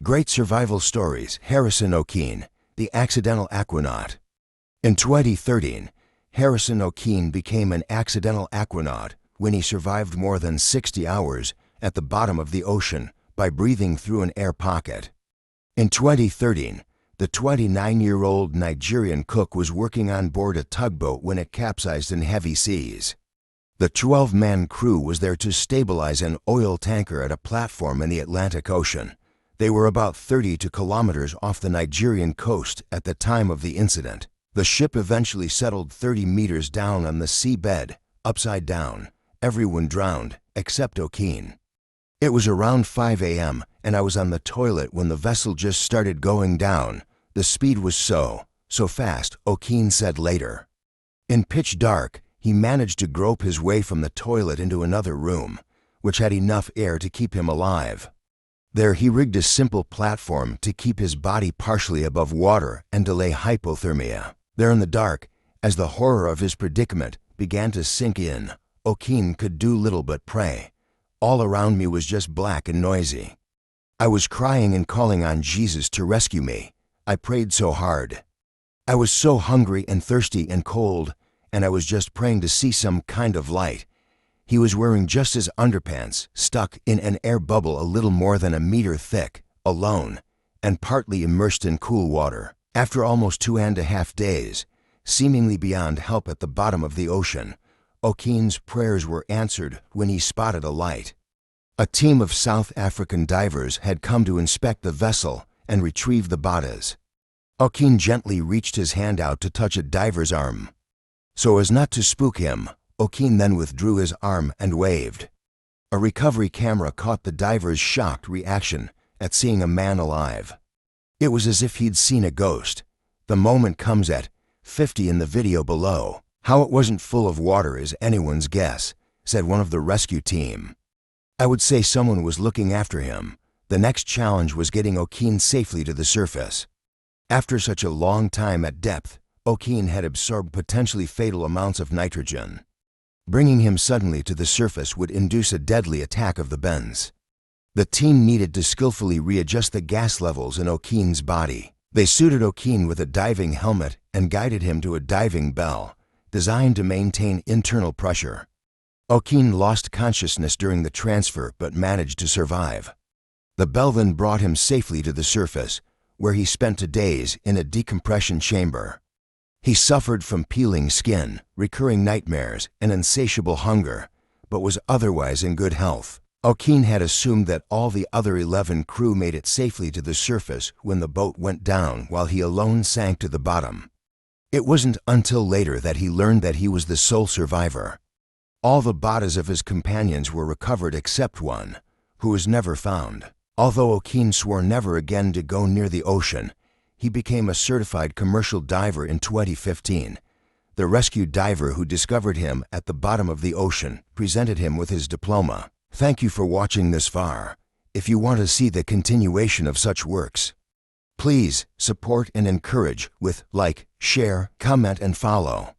Great survival stories. Harrison Okene, the accidental aquanaut. In 2013, Harrison Okene became an accidental aquanaut when he survived more than 60 hours at the bottom of the ocean by breathing through an air pocket. In 2013, the 29-year-old Nigerian cook was working on board a tugboat when it capsized in heavy seas. The 12-man crew was there to stabilize an oil tanker at a platform in the Atlantic Ocean. They were about 32 kilometers off the Nigerian coast at the time of the incident. The ship eventually settled 30 meters down on the seabed, upside down. Everyone drowned, except Okene. It was around 5 a.m., and I was on the toilet when the vessel just started going down. The speed was so fast, Okene said later. In pitch dark, he managed to grope his way from the toilet into another room, which had enough air to keep him alive. There he rigged a simple platform to keep his body partially above water and delay hypothermia. There in the dark, as the horror of his predicament began to sink in, Okene could do little but pray. All around me was just black and noisy. I was crying and calling on Jesus to rescue me. I prayed so hard. I was so hungry and thirsty and cold, and I was just praying to see some kind of light. He was wearing just his underpants, stuck in an air bubble a little more than a meter thick, alone, and partly immersed in cool water. After almost 2.5 days, seemingly beyond help at the bottom of the ocean, Okene's prayers were answered when he spotted a light. A team of South African divers had come to inspect the vessel and retrieve the bodies. Okene gently reached his hand out to touch a diver's arm. So as not to spook him, Okene then withdrew his arm and waved. A recovery camera caught the diver's shocked reaction at seeing a man alive. It was as if he'd seen a ghost. The moment comes at 50 in the video below. How it wasn't full of water is anyone's guess, said one of the rescue team. I would say someone was looking after him. The next challenge was getting Okene safely to the surface. After such a long time at depth, Okene had absorbed potentially fatal amounts of nitrogen. Bringing him suddenly to the surface would induce a deadly attack of the bends. The team needed to skillfully readjust the gas levels in Okene's body. They suited Okene with a diving helmet and guided him to a diving bell, designed to maintain internal pressure. Okene lost consciousness during the transfer but managed to survive. The bell then brought him safely to the surface, where he spent 2 days in a decompression chamber. He suffered from peeling skin, recurring nightmares, and insatiable hunger, but was otherwise in good health. Okene had assumed that all the other 11 crew made it safely to the surface when the boat went down while he alone sank to the bottom. It wasn't until later that he learned that he was the sole survivor. All the bodies of his companions were recovered except one, who was never found. Although Okene swore never again to go near the ocean, he became a certified commercial diver in 2015. The rescue diver who discovered him at the bottom of the ocean presented him with his diploma. Thank you for watching this far. If you want to see the continuation of such works, please support and encourage with like, share, comment, and follow.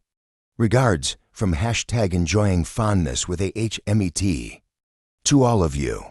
Regards from #EnjoyingFondness with a HMET. To all of you.